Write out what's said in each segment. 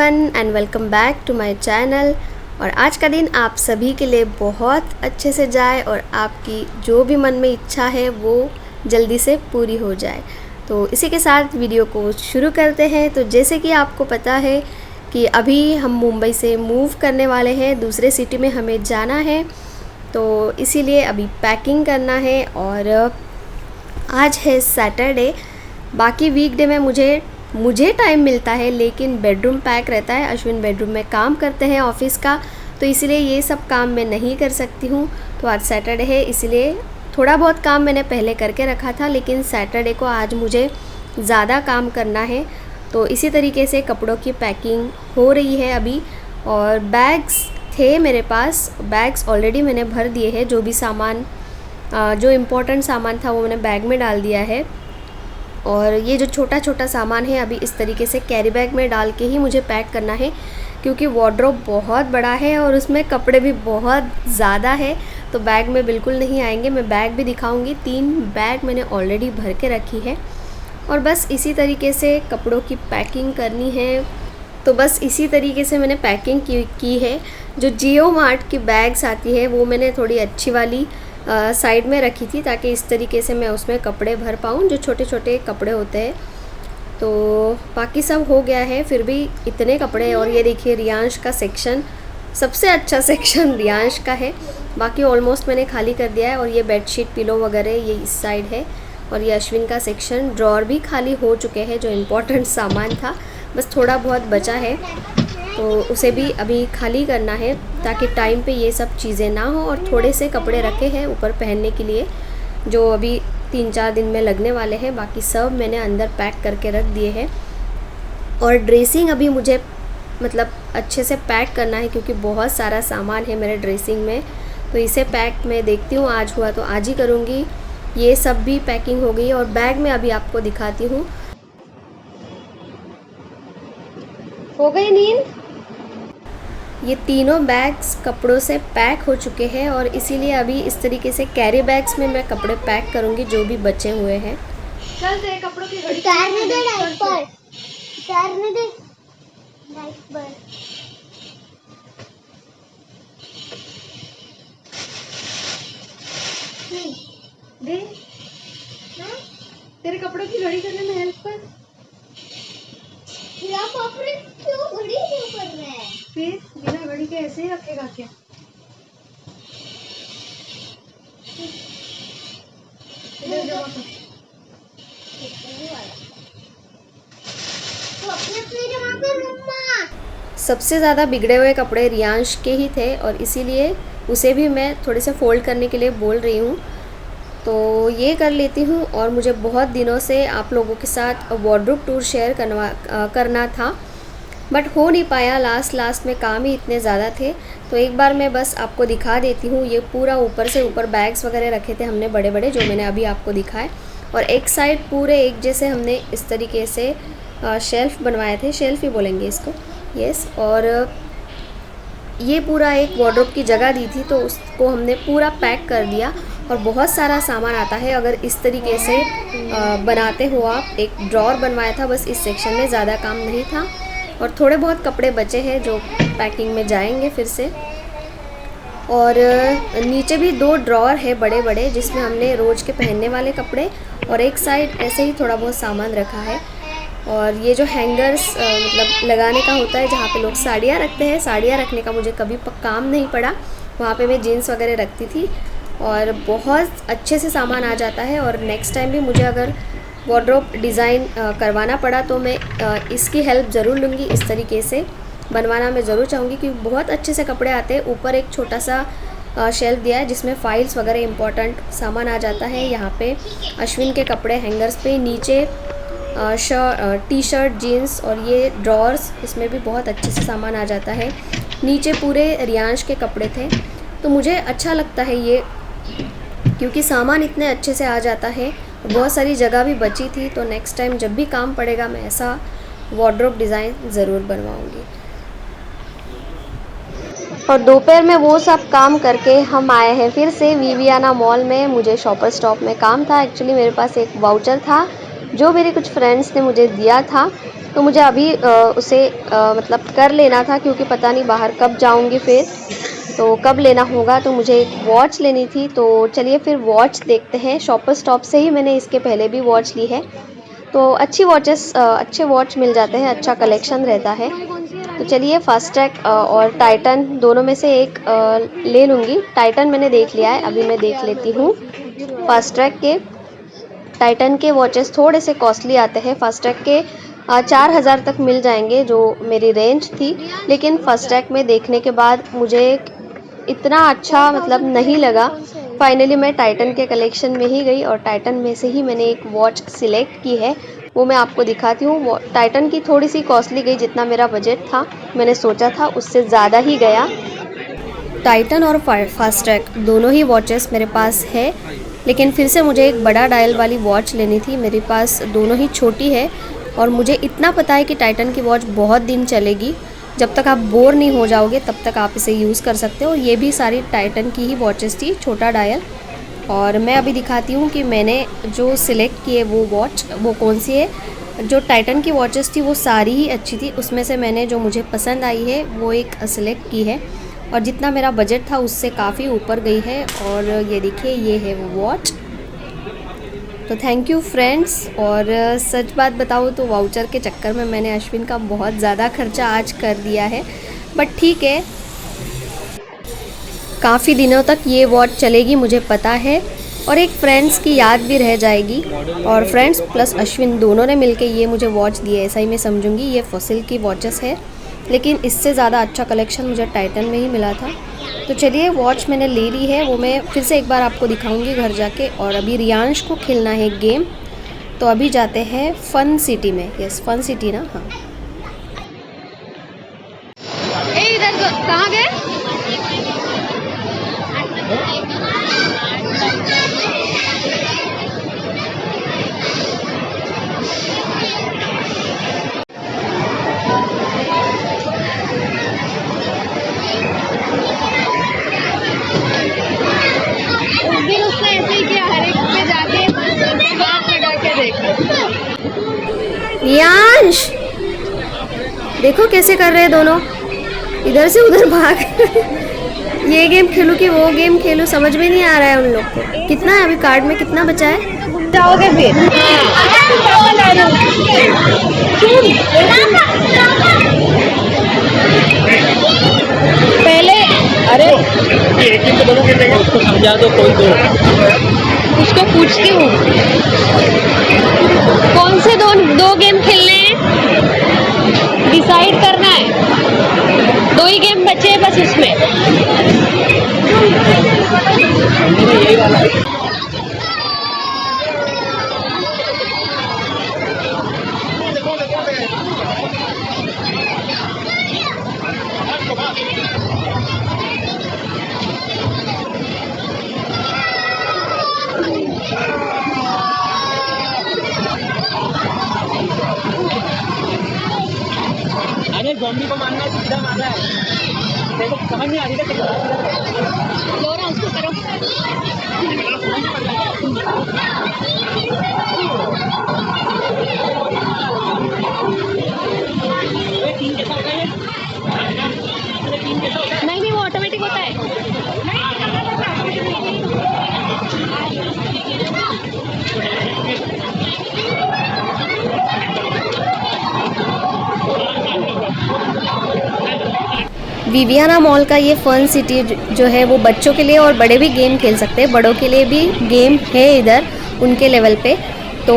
Everyone and welcome back to my channel. और आज का दिन आप सभी के लिए बहुत अच्छे से जाए और आपकी जो भी मन में इच्छा है वो जल्दी से पूरी हो जाए। तो इसी के साथ वीडियो को शुरू करते हैं। तो जैसे कि आपको पता है कि अभी हम मुंबई से मूव करने वाले हैं, दूसरे सिटी में हमें जाना है, तो इसीलिए अभी पैकिंग करना है। और आज है सैटरडे। बाकी वीकडे में मुझे टाइम मिलता है, लेकिन बेडरूम पैक रहता है। अश्विन बेडरूम में काम करते हैं ऑफिस का, तो इसलिए ये सब काम मैं नहीं कर सकती हूँ। तो आज सैटरडे है, इसलिए थोड़ा बहुत काम मैंने पहले करके रखा था, लेकिन सैटरडे को आज मुझे ज़्यादा काम करना है। तो इसी तरीके से कपड़ों की पैकिंग हो रही है अभी। और बैग्स थे मेरे पास, बैग्स ऑलरेडी मैंने भर दिए हैं। जो भी सामान जो इम्पोर्टेंट सामान था वो मैंने बैग में डाल दिया है। और ये जो छोटा छोटा सामान है अभी इस तरीके से कैरी बैग में डाल के ही मुझे पैक करना है, क्योंकि वार्डरोब बहुत बड़ा है और उसमें कपड़े भी बहुत ज़्यादा है, तो बैग में बिल्कुल नहीं आएंगे। मैं बैग भी दिखाऊंगी। 3 बैग मैंने ऑलरेडी भर के रखी है और बस इसी तरीके से कपड़ों की पैकिंग करनी है। तो बस इसी तरीके से मैंने पैकिंग की है। जो जियो मार्ट की बैग्स आती है वो मैंने थोड़ी अच्छी वाली साइड में रखी थी, ताकि इस तरीके से मैं उसमें कपड़े भर पाऊँ, जो छोटे छोटे कपड़े होते हैं। तो बाकी सब हो गया है, फिर भी इतने कपड़े। और ये देखिए रियांश का सेक्शन, सबसे अच्छा सेक्शन रियांश का है। बाकी ऑलमोस्ट मैंने खाली कर दिया है। और ये बेडशीट पिलो वगैरह ये इस साइड है। और ये अश्विन का सेक्शन, ड्रॉर भी खाली हो चुके हैं। जो इम्पोर्टेंट सामान था बस थोड़ा बहुत बचा है, तो उसे भी अभी खाली करना है, ताकि टाइम पे ये सब चीज़ें ना हो। और थोड़े से कपड़े रखे हैं ऊपर पहनने के लिए, जो अभी 3-4 दिन में लगने वाले हैं। बाकी सब मैंने अंदर पैक करके रख दिए हैं। और ड्रेसिंग अभी मुझे मतलब अच्छे से पैक करना है, क्योंकि बहुत सारा सामान है मेरे ड्रेसिंग में। तो इसे पैक मैं देखती हूँ, आज हुआ तो आज ही करूँगी। ये सब भी पैकिंग हो गई। और बैग में अभी आपको दिखाती हूँ। हो गई नींद। ये तीनों बैग्स कपड़ों से पैक हो चुके हैं, और इसीलिए अभी इस तरीके से कैरी बैग्स में मैं कपड़े पैक करूँगी जो भी बचे हुए हैं। चल दे कपड़ों की घड़ी उतारने दे लाइट पर, उतारने दे लाइट पर। दे ना, तेरे कपड़ों की घड़ी करने में हेल्प कर। या पापा क्यों घड़ी क्यों कर रहे हैं? फिर बिना घड़ी के ऐसे ही रखेगा क्या? इधर जमा कर। तो अपने अपने जमा कर मम्मा। सबसे ज़्यादा बिगड़े हुए कपड़े रियांश के ही थे, और इसीलिए उसे भी मैं थोड़े से फोल्ड करने के लिए बोल रही हूँ। तो ये कर लेती हूँ। और मुझे बहुत दिनों से आप लोगों के साथ वार्डरोब टूर शेयर करना था, बट हो नहीं पाया। लास्ट में काम ही इतने ज़्यादा थे। तो एक बार मैं बस आपको दिखा देती हूँ। ये पूरा ऊपर से ऊपर बैग्स वगैरह रखे थे हमने बड़े बड़े, जो मैंने अभी आपको दिखाए। और एक साइड पूरे एक जैसे हमने इस तरीके से शेल्फ़ बनवाए थे, शेल्फ़ ही बोलेंगे इसको, यस। और ये पूरा एक वार्डरोब की जगह दी थी, तो उसको हमने पूरा पैक कर दिया। और बहुत सारा सामान आता है अगर इस तरीके से बनाते हो आप। एक ड्रॉर बनवाया था बस इस सेक्शन में, ज़्यादा काम नहीं था। और थोड़े बहुत कपड़े बचे हैं जो पैकिंग में जाएंगे फिर से। और नीचे भी 2 ड्रॉर है बड़े बड़े, जिसमें हमने रोज़ के पहनने वाले कपड़े, और एक साइड ऐसे ही थोड़ा बहुत सामान रखा है। और ये जो हैंगर्स मतलब लगाने का होता है, जहाँ पे लोग साड़ियाँ रखते हैं, साड़ियाँ रखने का मुझे कभी काम नहीं पड़ा। वहाँ पे मैं जीन्स वगैरह रखती थी, और बहुत अच्छे से सामान आ जाता है। और नेक्स्ट टाइम भी मुझे अगर वार्डरोब डिज़ाइन करवाना पड़ा तो मैं इसकी हेल्प ज़रूर लूँगी। इस तरीके से बनवाना मैं ज़रूर चाहूँगी, क्योंकि बहुत अच्छे से कपड़े आते हैं। ऊपर एक छोटा सा शेल्फ दिया है, जिसमें फाइल्स वगैरह इंपॉर्टेंट सामान आ जाता है। यहाँ पे अश्विन के कपड़े हैंगर्स पे, नीचे टी शर्ट, जीन्स, और ये ड्रॉर्स, इसमें भी बहुत अच्छे से सामान आ जाता है। नीचे पूरे रियांश के कपड़े थे। तो मुझे अच्छा लगता है ये, क्योंकि सामान इतने अच्छे से आ जाता है। बहुत सारी जगह भी बची थी, तो नेक्स्ट टाइम जब भी काम पड़ेगा मैं ऐसा वार्डरोब डिज़ाइन ज़रूर बनवाऊंगी। और दोपहर में वो सब काम करके हम आए हैं फिर से विवियाना मॉल में। मुझे शॉपर स्टॉप में काम था। एक्चुअली मेरे पास एक वाउचर था जो मेरे कुछ फ्रेंड्स ने मुझे दिया था, तो मुझे अभी उसे मतलब कर लेना था, क्योंकि पता नहीं बाहर कब जाऊंगी फिर, तो कब लेना होगा। तो मुझे एक वॉच लेनी थी, तो चलिए फिर वॉच देखते हैं। शॉपर स्टॉप से ही मैंने इसके पहले भी वॉच ली है, तो अच्छी वॉचेस अच्छे वॉच मिल जाते हैं, अच्छा कलेक्शन रहता है। तो चलिए फास्ट्रैक और टाइटन दोनों में से एक ले लूँगी। टाइटन मैंने देख लिया है, अभी मैं देख लेती हूँ फास्ट्रैक के। टाइटन के वॉचेस थोड़े से कॉस्टली आते हैं, फास्ट्रैक के 4000 तक मिल जाएंगे जो मेरी रेंज थी। लेकिन फास्ट्रैक में देखने के बाद मुझे इतना अच्छा मतलब नहीं लगा। फाइनली मैं टाइटन के कलेक्शन में ही गई और टाइटन में से ही मैंने एक वॉच सिलेक्ट की है, वो मैं आपको दिखाती हूँ। टाइटन की थोड़ी सी कॉस्टली गई, जितना मेरा बजट था, मैंने सोचा था उससे ज़्यादा ही गया। टाइटन और फास्ट्रैक दोनों ही वॉचेस मेरे पास है, लेकिन फिर से मुझे एक बड़ा डायल वाली वॉच लेनी थी। मेरे पास दोनों ही छोटी है और मुझे इतना पता है कि टाइटन की वॉच बहुत दिन चलेगी, जब तक आप बोर नहीं हो जाओगे तब तक आप इसे यूज़ कर सकते हो। ये भी सारी टाइटन की ही वॉचेस थी, छोटा डायल। और मैं अभी दिखाती हूँ कि मैंने जो सिलेक्ट की है वो वॉच वो कौन सी है। जो टाइटन की वॉचेस थी वो सारी ही अच्छी थी, उसमें से मैंने जो मुझे पसंद आई है वो एक सिलेक्ट की है, और जितना मेरा बजट था उससे काफ़ी ऊपर गई है। और ये देखिए, ये है वो वॉच। तो थैंक यू फ्रेंड्स। और सच बात बताऊँ तो वाउचर के चक्कर में मैंने अश्विन का बहुत ज़्यादा खर्चा आज कर दिया है, बट ठीक है, काफ़ी दिनों तक ये वॉच चलेगी मुझे पता है, और एक फ्रेंड्स की याद भी रह जाएगी। और फ्रेंड्स प्लस अश्विन दोनों ने मिलके ये मुझे वॉच दी है, ऐसा ही मैं समझूंगी। ये फॉसिल की वॉचेस है, लेकिन इससे ज़्यादा अच्छा कलेक्शन मुझे टाइटन में ही मिला था। तो चलिए, वॉच मैंने ले ली है, वो मैं फिर से एक बार आपको दिखाऊंगी घर जाके। और अभी रियांश को खेलना है गेम, तो अभी जाते हैं फन सिटी में। यस, फन सिटी ना, हाँ। इधर कहाँ गए? उस दिन उसने ऐसे ही किया, हर एक पे जाके हाथ लगा के देखा। रियांश देखो कैसे कर रहे हैं दोनों, इधर से उधर भाग ये गेम खेलूं कि वो गेम खेलूं, समझ में नहीं आ रहा है उन लोग को। कितना है अभी कार्ड में, कितना बचा है? जाओगे फिर? पहले अरे एक दिन तो दोनों खेलेंगे, उसको समझा दो कोई दो। उसको पूछती हूँ कौन से दो गेम खेलने हैं, डिसाइड करना है। 2 ही गेम बचे हैं बस उसमें। यही वाला है। अरे ज़ॉम्बी को मारना है, सीधा मारना है। देखो समझ नहीं आ रही है, लो ना उसको करो। नहीं नहीं, वो ऑटोमेटिक होता है। विवियाना मॉल का ये फन सिटी जो है वो बच्चों के लिए और बड़े भी गेम खेल सकते हैं, बड़ों के लिए भी गेम है इधर उनके लेवल पे, तो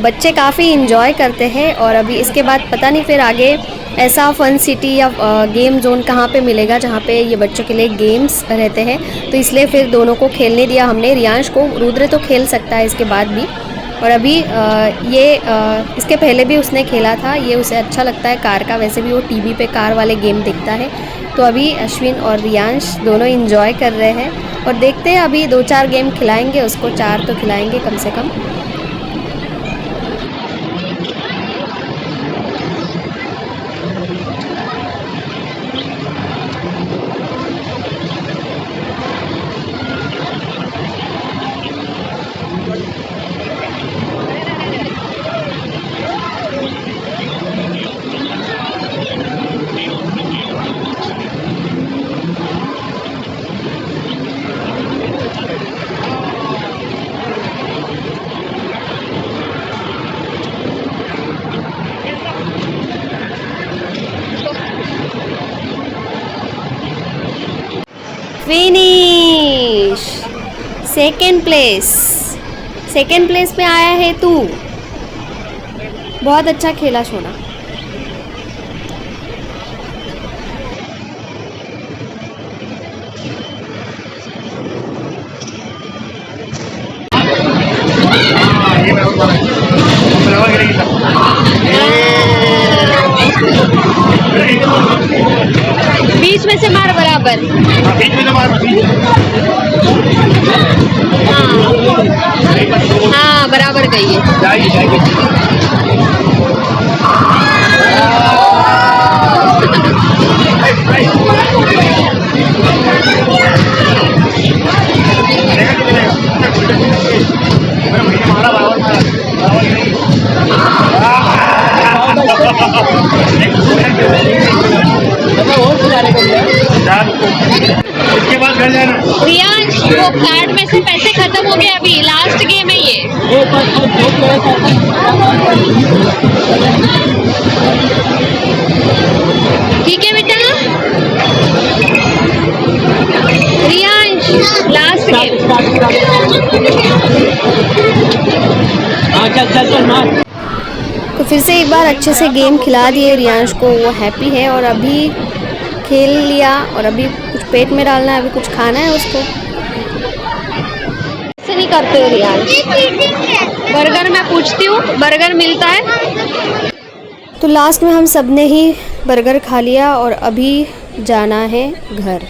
बच्चे काफ़ी इन्जॉय करते हैं। और अभी इसके बाद पता नहीं फिर आगे ऐसा फन सिटी या गेम जोन कहाँ पे मिलेगा जहाँ पे ये बच्चों के लिए गेम्स रहते हैं, तो इसलिए फिर दोनों को खेलने दिया हमने। रियांश को, रुद्र तो खेल सकता है इसके बाद भी। और अभी इसके पहले भी उसने खेला था, ये उसे अच्छा लगता है कार का, वैसे भी वो टीवी पे कार वाले गेम देखता है। तो अभी अश्विन और रियांश दोनों इन्जॉय कर रहे हैं, और देखते हैं अभी 2-4 गेम खिलाएंगे उसको, 4 तो खिलाएंगे कम से कम। फिनिश। सेकेंड प्लेस पे आया है तू। बहुत अच्छा खेला सोना। बीच में से मार बराबर। हाँ बराबर गई है। इसके बाद घर जाना। रियांश वो कार्ड में से पैसे खत्म हो गए, अभी लास्ट गेम है ये। ठीक है बेटा। Riyansh last game. हाँ चल चल चल मार। तो फिर से एक बार अच्छे से गेम खिला दिए रियांश को, वो हैप्पी है और अभी खेल लिया और अभी कुछ पेट में डालना है, अभी कुछ खाना है उसको। ऐसे नहीं करते हो रियांश। बर्गर मैं पूछती हूँ, बर्गर मिलता है? तो लास्ट में हम सब ने ही बर्गर खा लिया और अभी जाना है घर।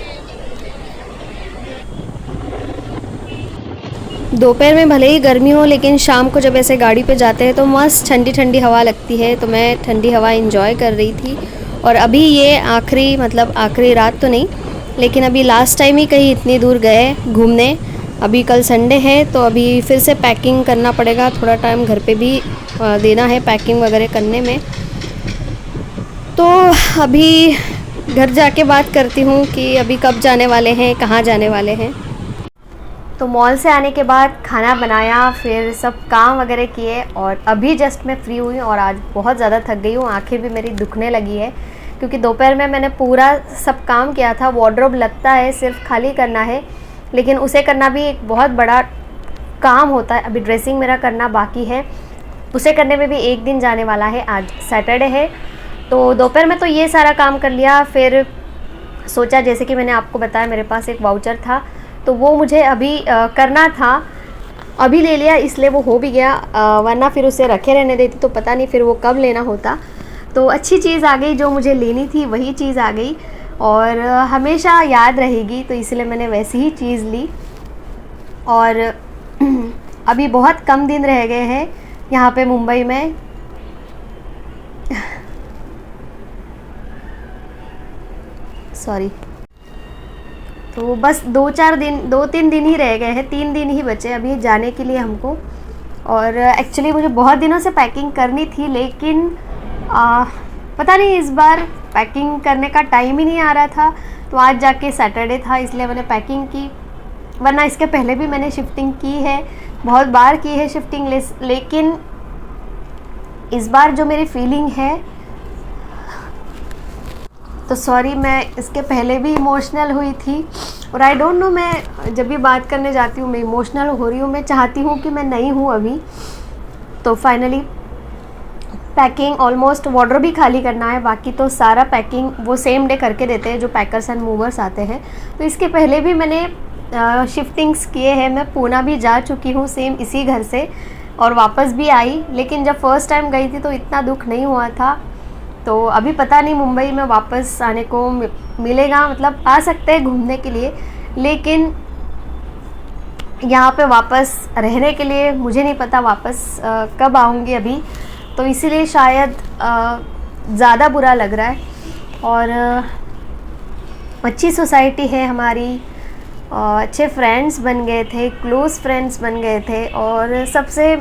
दोपहर में भले ही गर्मी हो, लेकिन शाम को जब ऐसे गाड़ी पे जाते हैं तो मस्त ठंडी ठंडी हवा लगती है, तो मैं ठंडी हवा एंजॉय कर रही थी। और अभी ये आखिरी रात तो नहीं, लेकिन अभी लास्ट टाइम ही कहीं इतनी दूर गए घूमने। अभी कल संडे है तो अभी फिर से पैकिंग करना पड़ेगा, थोड़ा टाइम घर पे भी देना है पैकिंग वगैरह करने में। तो अभी घर जाके बात करती हूँ कि अभी कब जाने वाले हैं, कहाँ जाने वाले हैं। तो मॉल से आने के बाद खाना बनाया, फिर सब काम वगैरह किए और अभी जस्ट मैं फ्री हुई और आज बहुत ज़्यादा थक गई हूँ, आंखें भी मेरी दुखने लगी है क्योंकि दोपहर में मैंने पूरा सब काम किया था। वार्डरोब लगता है सिर्फ खाली करना है, लेकिन उसे करना भी एक बहुत बड़ा काम होता है। अभी ड्रेसिंग मेरा करना बाकी है, उसे करने में भी एक दिन जाने वाला है। आज सैटरडे है तो दोपहर में तो ये सारा काम कर लिया। फिर सोचा, जैसे कि मैंने आपको बताया मेरे पास एक वाउचर था तो वो मुझे अभी करना था, अभी ले लिया इसलिए वो हो भी गया, वरना फिर उसे रखे रहने देती तो पता नहीं फिर वो कब लेना होता। तो अच्छी चीज़ आ गई, जो मुझे लेनी थी वही चीज़ आ गई और हमेशा याद रहेगी, तो इसलिए मैंने वैसी ही चीज़ ली। और अभी बहुत कम दिन रह गए हैं यहाँ पे मुंबई में। सॉरी, तो बस 2-3 दिन ही रह गए हैं, 3 दिन ही बचे अभी जाने के लिए हमको। और एक्चुअली मुझे बहुत दिनों से पैकिंग करनी थी, लेकिन पता नहीं इस बार पैकिंग करने का टाइम ही नहीं आ रहा था। तो आज जाके सैटरडे था इसलिए मैंने पैकिंग की, वरना इसके पहले भी मैंने शिफ्टिंग की है, बहुत बार की है शिफ्टिंग। लेकिन इस बार जो मेरी फीलिंग है, तो सॉरी, मैं इसके पहले भी इमोशनल हुई थी और आई डोंट नो, मैं जब भी बात करने जाती हूँ मैं इमोशनल हो रही हूँ। मैं चाहती हूँ कि मैं नहीं हूँ अभी। तो फाइनली पैकिंग ऑलमोस्ट, वार्डरोब भी खाली करना है, बाकी तो सारा पैकिंग वो सेम डे करके देते हैं जो पैकर्स एंड मूवर्स आते हैं। तो इसके पहले भी मैंने शिफ्टिंग्स किए हैं, मैं पूना भी जा चुकी हूँ सेम इसी घर से और वापस भी आई। लेकिन जब फर्स्ट टाइम गई थी तो इतना दुख नहीं हुआ था। तो अभी पता नहीं मुंबई में वापस आने को मिलेगा, मतलब आ सकते हैं घूमने के लिए, लेकिन यहाँ पे वापस रहने के लिए मुझे नहीं पता वापस कब आऊँगी अभी। तो इसीलिए शायद ज़्यादा बुरा लग रहा है। और अच्छी सोसाइटी है हमारी, अच्छे फ्रेंड्स बन गए थे, क्लोज़ फ्रेंड्स बन गए थे और सबसे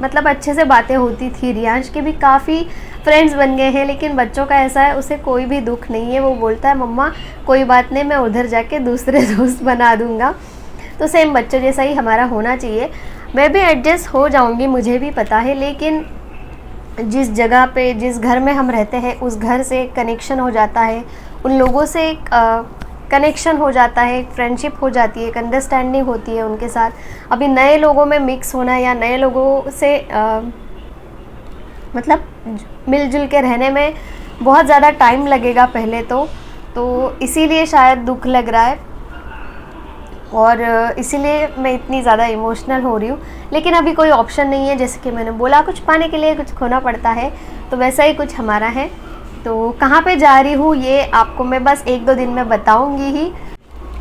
मतलब अच्छे से बातें होती थी। रियांश के भी काफ़ी फ्रेंड्स बन गए हैं, लेकिन बच्चों का ऐसा है, उसे कोई भी दुख नहीं है। वो बोलता है मम्मा कोई बात नहीं, मैं उधर जाके दूसरे दोस्त बना दूँगा। तो सेम बच्चों जैसा ही हमारा होना चाहिए। मैं भी एडजस्ट हो जाऊँगी, मुझे भी पता है, लेकिन जिस जगह पे, जिस घर में हम रहते हैं उस घर से एक कनेक्शन हो जाता है, उन लोगों से एक कनेक्शन हो जाता है, एक फ्रेंडशिप हो जाती है, एक अंडरस्टैंडिंग होती है उनके साथ। अभी नए लोगों में मिक्स होना या नए लोगों से मतलब मिलजुल के रहने में बहुत ज़्यादा टाइम लगेगा पहले तो इसीलिए शायद दुख लग रहा है और इसीलिए मैं इतनी ज़्यादा इमोशनल हो रही हूँ। लेकिन अभी कोई ऑप्शन नहीं है, जैसे कि मैंने बोला कुछ पाने के लिए कुछ खोना पड़ता है, तो वैसा ही कुछ हमारा है। तो कहाँ पे जा रही हूँ ये आपको मैं बस 1-2 दिन में बताऊँगी ही।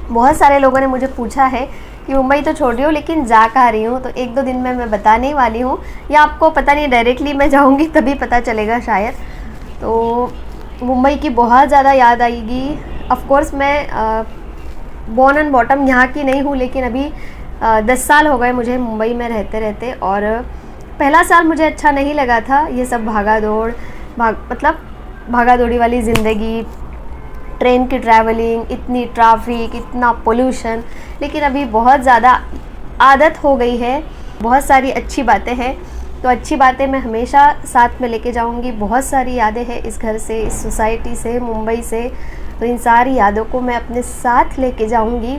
बहुत सारे लोगों ने मुझे पूछा है कि मुंबई तो छोड़ रही हूँ लेकिन जा कहाँ रही हूँ, तो 1-2 दिन में मैं बताने वाली हूँ, या आपको पता नहीं डायरेक्टली मैं जाऊँगी तभी पता चलेगा शायद। तो मुंबई की बहुत ज़्यादा याद आएगी। ऑफ कोर्स मैं बॉर्न एंड बॉटम यहाँ की नहीं हूँ, लेकिन अभी 10 साल हो गए मुझे मुंबई में रहते रहते, और पहला साल मुझे अच्छा नहीं लगा था। ये सब मतलब भागा दौड़ी वाली ज़िंदगी, ट्रेन की ट्रैवलिंग, इतनी ट्रैफिक, इतना पोल्यूशन, लेकिन अभी बहुत ज़्यादा आदत हो गई है। बहुत सारी अच्छी बातें हैं, तो अच्छी बातें मैं हमेशा साथ में लेके जाऊंगी। बहुत सारी यादें हैं इस घर से, इस सोसाइटी से, मुंबई से, तो इन सारी यादों को मैं अपने साथ लेके जाऊंगी।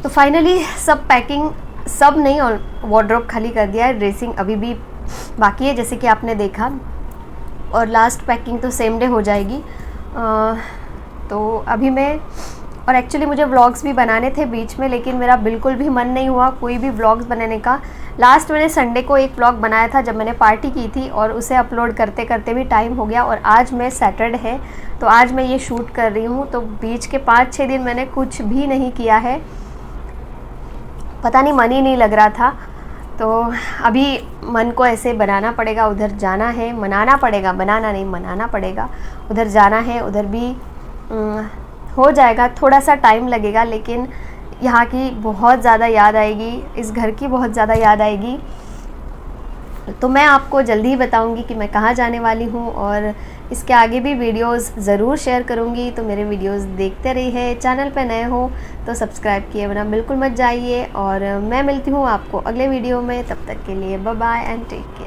तो फाइनली सब पैकिंग, सब नहीं, और वार्डरोब खाली कर दिया है, ड्रेसिंग अभी भी बाकी है जैसे कि आपने देखा, और लास्ट पैकिंग तो सेम डे हो जाएगी। तो अभी मैं, और एक्चुअली मुझे व्लॉग्स भी बनाने थे बीच में, लेकिन मेरा बिल्कुल भी मन नहीं हुआ कोई भी व्लॉग्स बनाने का। लास्ट मैंने संडे को एक व्लॉग बनाया था जब मैंने पार्टी की थी, और उसे अपलोड करते करते भी टाइम हो गया, और आज मैं सैटरडे है तो आज मैं ये शूट कर रही हूँ। तो बीच के 5-6 दिन मैंने कुछ भी नहीं किया है, पता नहीं मन ही नहीं लग रहा था। तो अभी मन को ऐसे बनाना पड़ेगा, उधर जाना है, मनाना पड़ेगा, बनाना नहीं मनाना पड़ेगा, उधर जाना है, उधर भी हो जाएगा। थोड़ा सा टाइम लगेगा, लेकिन यहाँ की बहुत ज़्यादा याद आएगी, इस घर की बहुत ज़्यादा याद आएगी। तो मैं आपको जल्दी ही बताऊंगी कि मैं कहाँ जाने वाली हूँ, और इसके आगे भी वीडियोस ज़रूर शेयर करूँगी। तो मेरे वीडियोस देखते रहिए, चैनल पे नए हो तो सब्सक्राइब किए बिना बिल्कुल मत जाइए, और मैं मिलती हूँ आपको अगले वीडियो में। तब तक के लिए bye bye and take care.